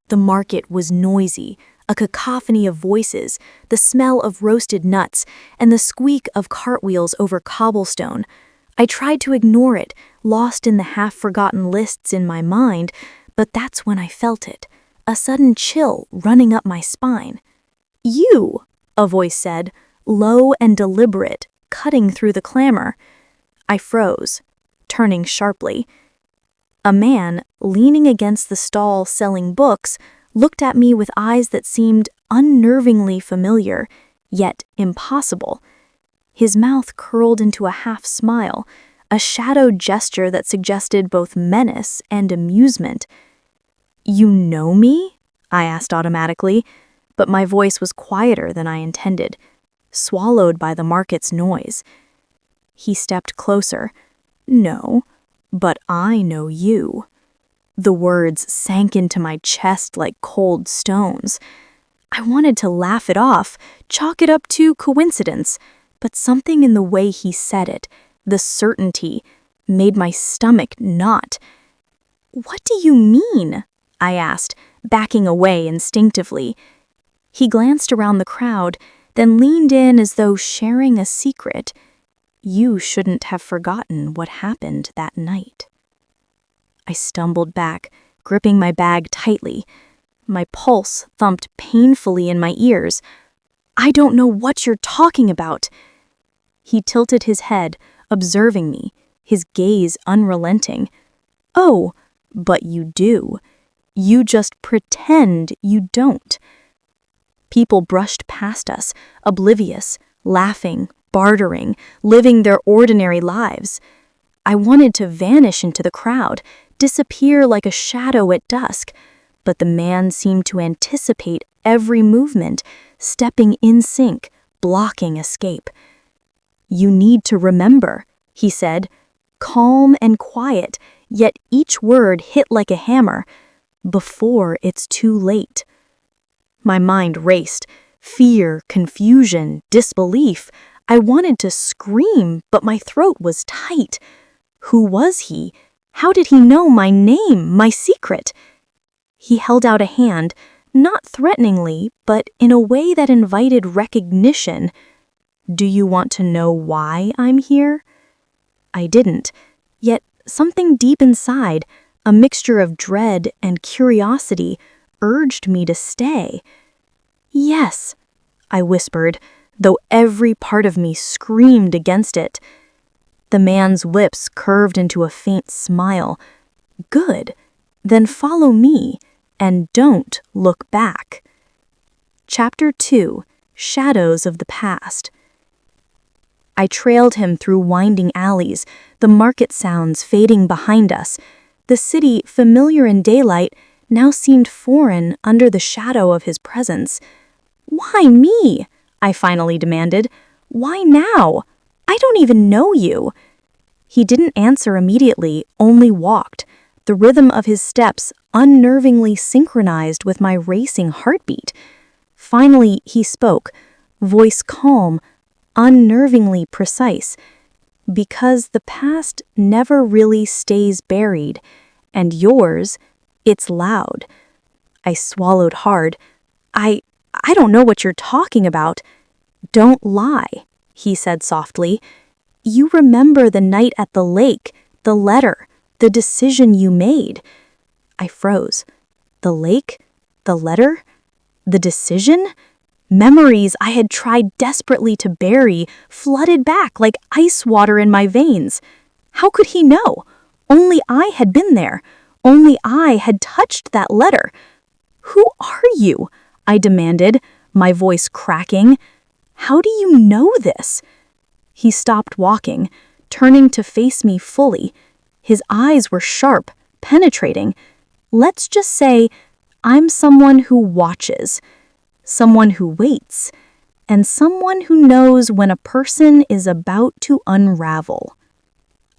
The market was noisy, a cacophony of voices, the smell of roasted nuts, and the squeak of cartwheels over cobblestone. I tried to ignore it, lost in the half-forgotten lists in my mind, but that's when I felt it, a sudden chill running up my spine. "You," a voice said, low and deliberate, cutting through the clamor. I froze, turning sharply. A man, leaning against the stall selling books, looked at me with eyes that seemed unnervingly familiar, yet impossible. His mouth curled into a half-smile, a shadowed gesture that suggested both menace and amusement. "You know me?" I asked automatically, but my voice was quieter than I intended, swallowed by the market's noise. He stepped closer. "No, but I know you." The words sank into my chest like cold stones. I wanted to laugh it off, chalk it up to coincidence, but something in the way he said it, the certainty, made my stomach knot. "What do you mean?" I asked, backing away instinctively. He glanced around the crowd, then leaned in as though sharing a secret. "You shouldn't have forgotten what happened that night." I stumbled back, gripping my bag tightly. My pulse thumped painfully in my ears. "I don't know what you're talking about." He tilted his head, observing me, his gaze unrelenting. "Oh, but you do. You just pretend you don't." People brushed past us, oblivious, laughing, bartering, living their ordinary lives. I wanted to vanish into the crowd, disappear like a shadow at dusk, but the man seemed to anticipate every movement, stepping in sync, blocking escape. "You need to remember," he said, calm and quiet, yet each word hit like a hammer, "before it's too late." My mind raced. Fear, confusion, disbelief. I wanted to scream, but my throat was tight. Who was he? How did he know my name, my secret? He held out a hand, not threateningly, but in a way that invited recognition. "Do you want to know why I'm here?" I didn't, yet something deep inside, a mixture of dread and curiosity, urged me to stay. "Yes," I whispered, though every part of me screamed against it. The man's lips curved into a faint smile. "Good. Then follow me, and don't look back." Chapter 2: Shadows of the Past. I trailed him through winding alleys, the market sounds fading behind us. The city, familiar in daylight, now seemed foreign under the shadow of his presence. "Why me?" I finally demanded. "Why now? I don't even know you." He didn't answer immediately, only walked, the rhythm of his steps unnervingly synchronized with my racing heartbeat. Finally, he spoke, voice calm, unnervingly precise. "Because the past never really stays buried, and yours, it's loud." I swallowed hard. I don't know what you're talking about." "Don't lie," he said softly. "You remember the night at the lake, the letter, the decision you made." I froze. The lake? The letter? The decision? Memories I had tried desperately to bury flooded back like ice water in my veins. How could he know? Only I had been there. Only I had touched that letter. "Who are you?" I demanded, my voice cracking. "How do you know this?" He stopped walking, turning to face me fully. His eyes were sharp, penetrating. Let's just say, I'm someone who watches, someone who waits, and someone who knows when a person is about to unravel.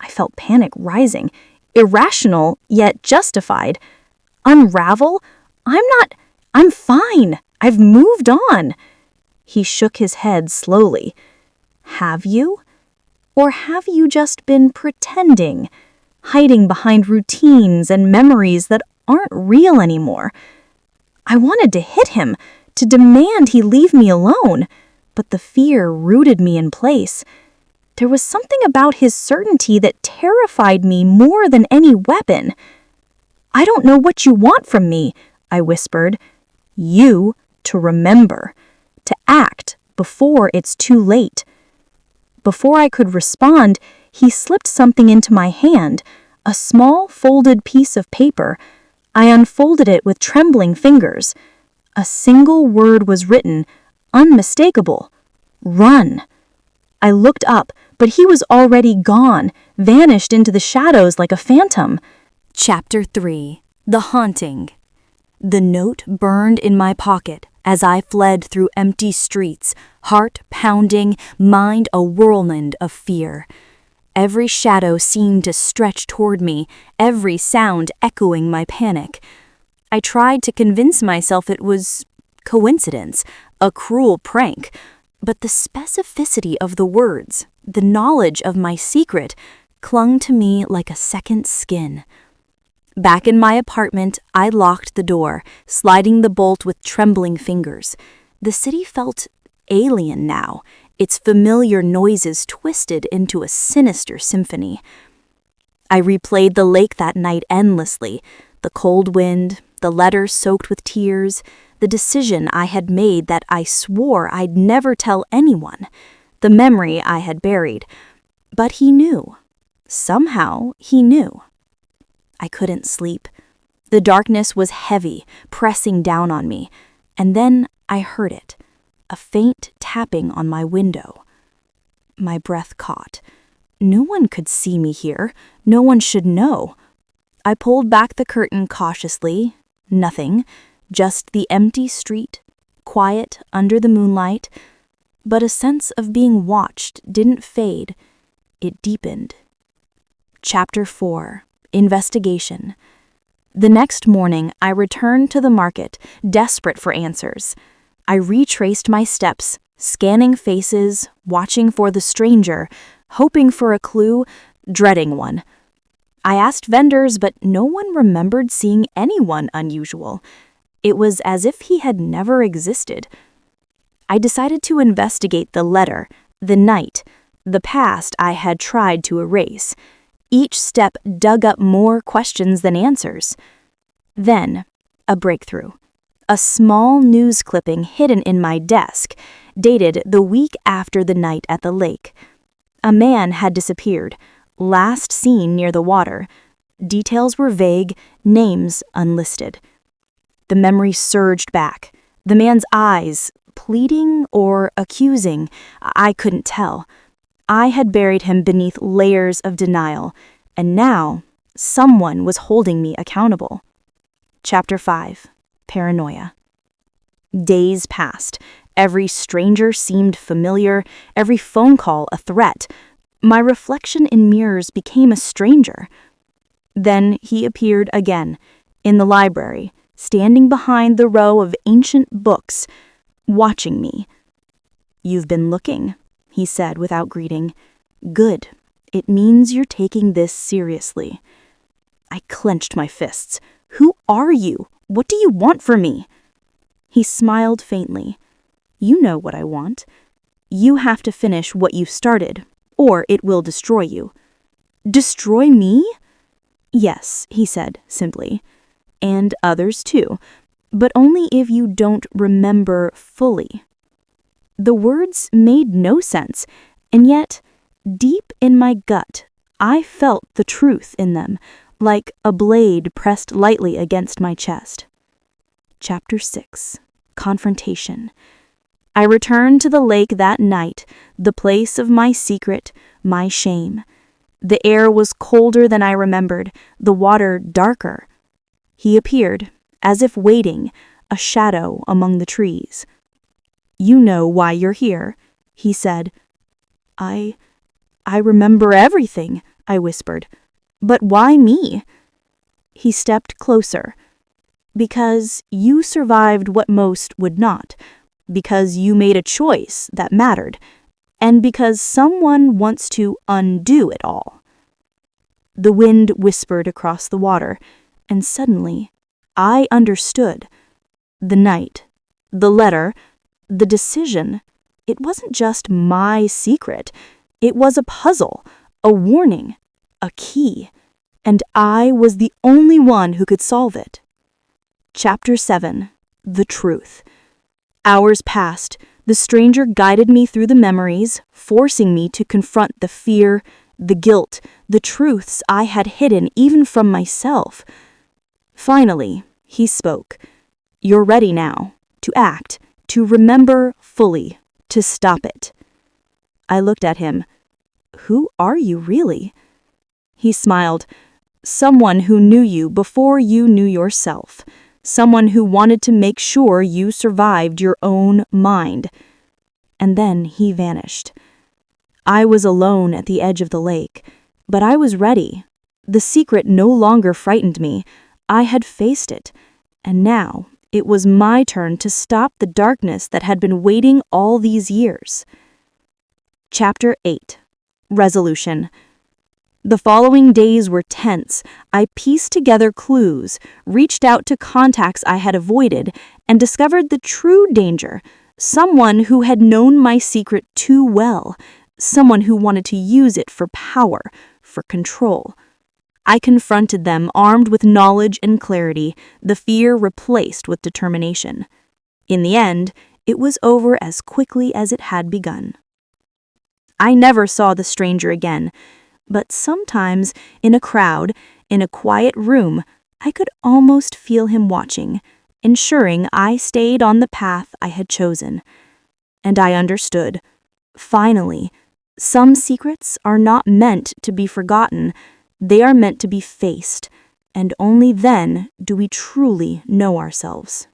I felt panic rising, irrational yet justified. "Unravel? I'm fine. I've moved on." He shook his head slowly. "Have you? Or have you just been pretending, hiding behind routines and memories that aren't real anymore?" I wanted to hit him, to demand he leave me alone, but the fear rooted me in place. There was something about his certainty that terrified me more than any weapon. "I don't know what you want from me," I whispered. "You to remember, to act before it's too late." Before I could respond, he slipped something into my hand, a small folded piece of paper. I unfolded it with trembling fingers. A single word was written, unmistakable: "Run." I looked up, but he was already gone, vanished into the shadows like a phantom. Chapter 3: The Haunting. The note burned in my pocket as I fled through empty streets, heart pounding, mind a whirlwind of fear. Every shadow seemed to stretch toward me, every sound echoing my panic. I tried to convince myself it was coincidence, a cruel prank, but the specificity of the words, the knowledge of my secret, clung to me like a second skin. Back in my apartment, I locked the door, sliding the bolt with trembling fingers. The city felt alien now, its familiar noises twisted into a sinister symphony. I replayed the lake that night endlessly, the cold wind, the letter soaked with tears, the decision I had made that I swore I'd never tell anyone, the memory I had buried. But he knew. Somehow he knew. I couldn't sleep. The darkness was heavy, pressing down on me, and then I heard it, a faint tapping on my window. My breath caught. No one could see me here. No one should know. I pulled back the curtain cautiously. Nothing, just the empty street, quiet under the moonlight. But a sense of being watched didn't fade. It deepened. Chapter 4: Investigation. The next morning, I returned to the market, desperate for answers. I retraced my steps, scanning faces, watching for the stranger, hoping for a clue, dreading one. I asked vendors, but no one remembered seeing anyone unusual. It was as if he had never existed. I decided to investigate the letter, the night, the past I had tried to erase. Each step dug up more questions than answers. Then, a breakthrough. A small news clipping hidden in my desk, dated the week after the night at the lake. A man had disappeared, last seen near the water. Details were vague, names unlisted. The memory surged back. The man's eyes, pleading or accusing, I couldn't tell. I had buried him beneath layers of denial, and now someone was holding me accountable. Chapter 5: Paranoia. Days passed. Every stranger seemed familiar, every phone call a threat. My reflection in mirrors became a stranger. Then he appeared again, in the library, standing behind the row of ancient books, watching me. "You've been looking," he said without greeting. "Good. It means you're taking this seriously." I clenched my fists. "Who are you? What do you want from me?" He smiled faintly. "You know what I want. You have to finish what you started, or it will destroy you." "Destroy me?" "Yes," he said simply. "And others too, but only if you don't remember fully." The words made no sense, and yet, deep in my gut, I felt the truth in them, like a blade pressed lightly against my chest. Chapter 6: Confrontation. I returned to the lake that night, the place of my secret, my shame. The air was colder than I remembered, the water darker. He appeared, as if waiting, a shadow among the trees. "You know why you're here," he said. I remember everything," I whispered. "But why me?" He stepped closer. "Because you survived what most would not. Because you made a choice that mattered. And because someone wants to undo it all." The wind whispered across the water, and suddenly I understood. The night, the letter, the decision. It wasn't just my secret. It was a puzzle, a warning, a key, and I was the only one who could solve it. Chapter 7. The Truth. Hours passed. The stranger guided me through the memories, forcing me to confront the fear, the guilt, the truths I had hidden even from myself. Finally, he spoke. "You're ready now, to act, to remember fully, to stop it." I looked at him. "Who are you really?" He smiled. "Someone who knew you before you knew yourself. Someone who wanted to make sure you survived your own mind." And then he vanished. I was alone at the edge of the lake, but I was ready. The secret no longer frightened me. I had faced it, and now it was my turn to stop the darkness that had been waiting all these years. Chapter 8. Resolution. The following days were tense. I pieced together clues, reached out to contacts I had avoided, and discovered the true danger. Someone who had known my secret too well. Someone who wanted to use it for power, for control. I confronted them armed with knowledge and clarity, the fear replaced with determination. In the end, it was over as quickly as it had begun. I never saw the stranger again, but sometimes in a crowd, in a quiet room, I could almost feel him watching, ensuring I stayed on the path I had chosen. And I understood. Finally, some secrets are not meant to be forgotten. They are meant to be faced, and only then do we truly know ourselves.